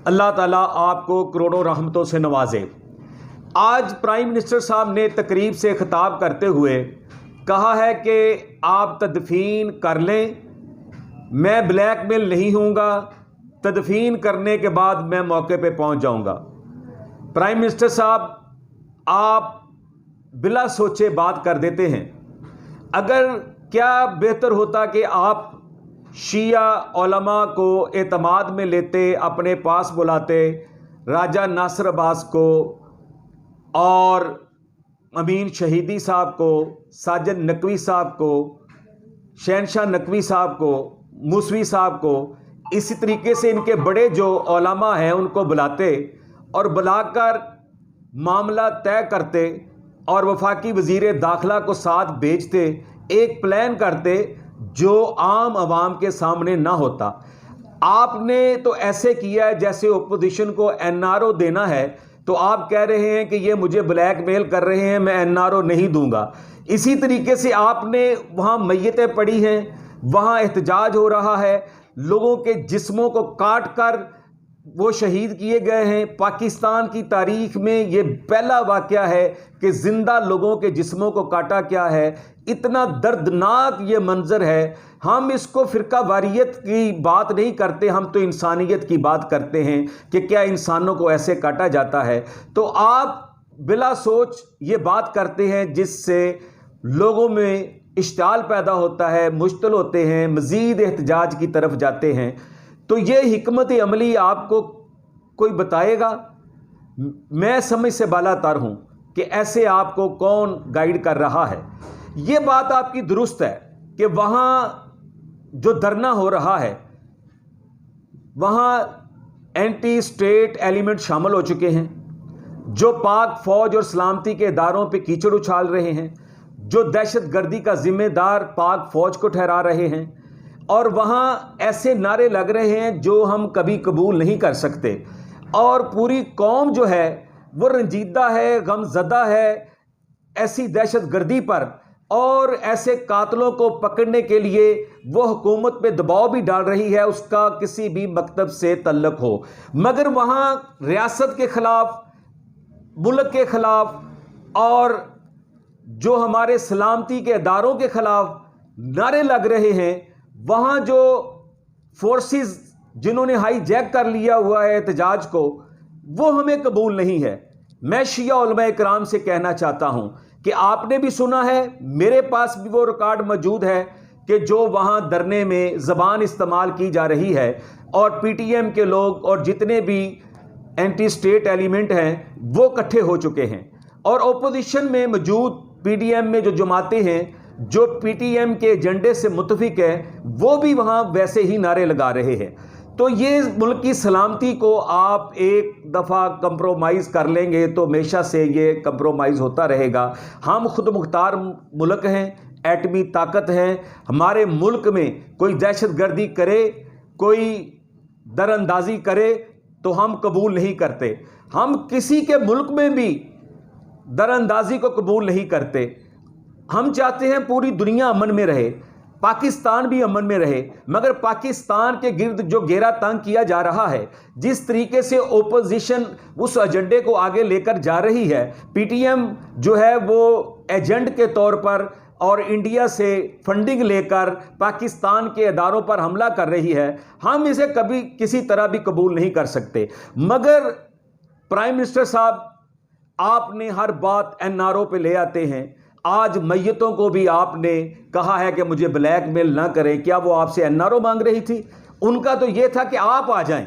अल्लाह ताला आपको करोड़ों रहमतों से नवाजे। आज प्राइम मिनिस्टर साहब ने तकरीब से खिताब करते हुए कहा है कि आप तदफीन कर लें, मैं ब्लैकमेल नहीं हूँगा, तदफीन करने के बाद मैं मौके पे पहुँच जाऊँगा। प्राइम मिनिस्टर साहब, आप बिला सोचे बात कर देते हैं। अगर क्या बेहतर होता कि आप शिया उलमा को एतमाद में लेते, अपने पास बुलाते, राजा नासिर अब्बास को और अमीन शहीदी साहब को, साजिद नकवी साहब को, शहनशाह नकवी साहब को, मूसवी साहब को, इसी तरीके से इनके बड़े जो उलमा हैं उनको बुलाते और बुलाकर मामला तय करते और वफाकी वज़ीर दाखिला को साथ भेजते, एक प्लान करते जो आम आवाम के सामने ना होता। आपने तो ऐसे किया है जैसे ओपोजिशन को एनआरओ देना है, तो आप कह रहे हैं कि ये मुझे ब्लैकमेल कर रहे हैं, मैं एनआरओ नहीं दूंगा। इसी तरीके से आपने वहाँ मैयतें पड़ी हैं, वहाँ एहतजाज हो रहा है, लोगों के जिस्मों को काट कर वो शहीद किए गए हैं। पाकिस्तान की तारीख में ये पहला वाक़या है कि ज़िंदा लोगों के जिस्मों को काटा क्या है। इतना दर्दनाक ये मंज़र है। हम इसको फ़िरका वारियत की बात नहीं करते, हम तो इंसानियत की बात करते हैं कि क्या इंसानों को ऐसे काटा जाता है। तो आप बिला सोच ये बात करते हैं जिससे लोगों में इश्ताल पैदा होता है, मुश्तिल होते हैं, मज़ीद एहतजाज की तरफ जाते हैं। तो ये हिकमत अमली आपको कोई बताएगा? मैं समझ से बालातर हूँ कि ऐसे आपको कौन गाइड कर रहा है। ये बात आपकी दुरुस्त है कि वहाँ जो धरना हो रहा है वहाँ एंटी स्टेट एलिमेंट शामिल हो चुके हैं, जो पाक फ़ौज और सलामती के इदारों पे कीचड़ उछाल रहे हैं, जो दहशत गर्दी का जिम्मेदार पाक फ़ौज को ठहरा रहे हैं, और वहाँ ऐसे नारे लग रहे हैं जो हम कभी कबूल नहीं कर सकते। और पूरी कौम जो है वो रंजीदा है, गमज़दा है ऐसी दहशत गर्दी पर, और ऐसे कातलों को पकड़ने के लिए वो हुकूमत पे दबाव भी डाल रही है, उसका किसी भी मकतब से तल्लुक़ हो। मगर वहाँ रियासत के ख़िलाफ़, मुल्क के ख़िलाफ़ और जो हमारे सलामती के इदारों के ख़िलाफ़ नारे लग रहे हैं, वहाँ जो फोर्सेस जिन्होंने हाईजैक कर लिया हुआ है एहतजाज को, वो हमें कबूल नहीं है। मैं शिया उलमा इकराम से कहना चाहता हूँ कि आपने भी सुना है, मेरे पास भी वो रिकॉर्ड मौजूद है कि जो वहाँ धरने में ज़बान इस्तेमाल की जा रही है, और पीटीएम के लोग और जितने भी एंटी स्टेट एलिमेंट हैं वो इकट्ठे हो चुके हैं, और ओपोजिशन में मौजूद पीडीएम में जो जमातें हैं जो पीटीएम के एजेंडे से मुतफिक है, वो भी वहाँ वैसे ही नारे लगा रहे हैं। तो ये मुल्क की सलामती को आप एक दफ़ा कंप्रोमाइज़ कर लेंगे तो हमेशा से ये कंप्रोमाइज़ होता रहेगा। हम खुद मुख्तार मुल्क हैं, एटमी ताकत हैं। हमारे मुल्क में कोई दहशत गर्दी करे, कोई दरअंदाजी करे तो हम कबूल नहीं करते। हम किसी के मुल्क में भी दरअंदाजी को कबूल नहीं करते। हम चाहते हैं पूरी दुनिया अमन में रहे, पाकिस्तान भी अमन में रहे। मगर पाकिस्तान के गिर्द जो घेरा तंग किया जा रहा है, जिस तरीके से ओपोजिशन उस एजेंडे को आगे लेकर जा रही है, पीटीएम जो है वो एजेंट के तौर पर और इंडिया से फंडिंग लेकर पाकिस्तान के इदारों पर हमला कर रही है, हम इसे कभी किसी तरह भी कबूल नहीं कर सकते। मगर प्राइम मिनिस्टर साहब, आपने हर बात एनआरओ पे ले आते हैं। आज मैयतों को भी आपने कहा है कि मुझे ब्लैकमेल ना करें। क्या वो आपसे एनआरओ मांग रही थी? उनका तो ये था कि आप आ जाएं।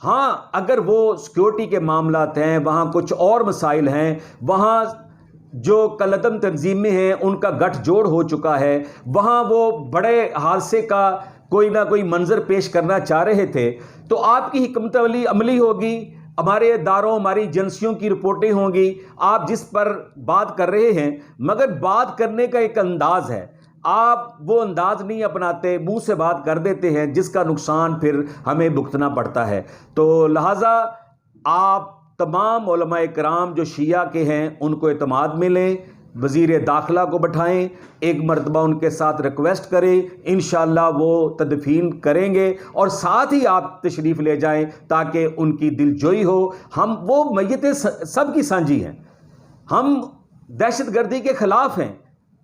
हाँ, अगर वो सिक्योरिटी के मामलात हैं, वहाँ कुछ और मसाइल हैं, वहाँ जो कलदम तंजीमें हैं उनका गठजोड़ हो चुका है, वहाँ वो बड़े हादसे का कोई ना कोई मंजर पेश करना चाह रहे थे, तो आपकी हिकमत अमली होगी, हमारे इदारों, हमारी एजेंसियों की रिपोर्टें होंगी, आप जिस पर बात कर रहे हैं। मगर बात करने का एक अंदाज है, आप वो अंदाज नहीं अपनाते, मुंह से बात कर देते हैं, जिसका नुकसान फिर हमें भुगतना पड़ता है। तो लिहाजा आप तमाम उलमा इकराम जो शिया के हैं उनको एतमाद में लें, वज़ीर दाखिला को बैठाएं, एक मरतबा उनके साथ रिक्वेस्ट करें, इंशाअल्लाह वो तदफीन करेंगे और साथ ही आप तशरीफ़ ले जाएं ताकि उनकी दिलजोई हो। हम वो मैयतें सब की साझी हैं, हम दहशतगर्दी के ख़िलाफ़ हैं।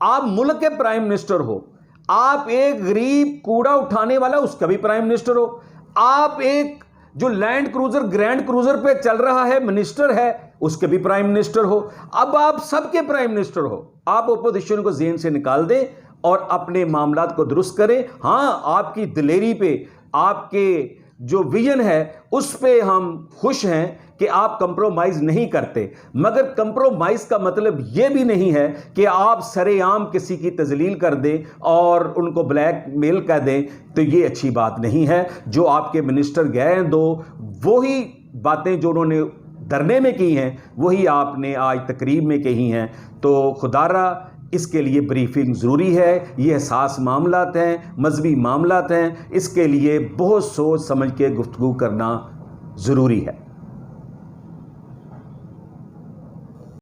आप मुल्क के प्राइम मिनिस्टर हो, आप एक गरीब कूड़ा उठाने वाला उसका भी प्राइम मिनिस्टर हो, आप एक जो लैंड क्रूज़र ग्रैंड क्रूज़र पे चल रहा है मिनिस्टर है उसके भी प्राइम मिनिस्टर हो। अब आप सबके प्राइम मिनिस्टर हो। आप अपोजिशन को ज़हन से निकाल दें और अपने मामलात को दुरुस्त करें। हाँ, आपकी दिलेरी पे, आपके जो विजन है उस पे हम खुश हैं कि आप कंप्रोमाइज़ नहीं करते, मगर कंप्रोमाइज़ का मतलब ये भी नहीं है कि आप सरेआम किसी की तजलील कर दें और उनको ब्लैकमेल कर दें, तो ये अच्छी बात नहीं है। जो आपके मिनिस्टर गए हैं दो, वही बातें जो उन्होंने धरने में की हैं वही आपने आज तकरीब में कही हैं। तो खुदारा इसके लिए ब्रीफिंग ज़रूरी है। ये हसास मामलात हैं, मजहबी मामलात हैं, इसके लिए बहुत सोच समझ के गुफ्तगू करना ज़रूरी है।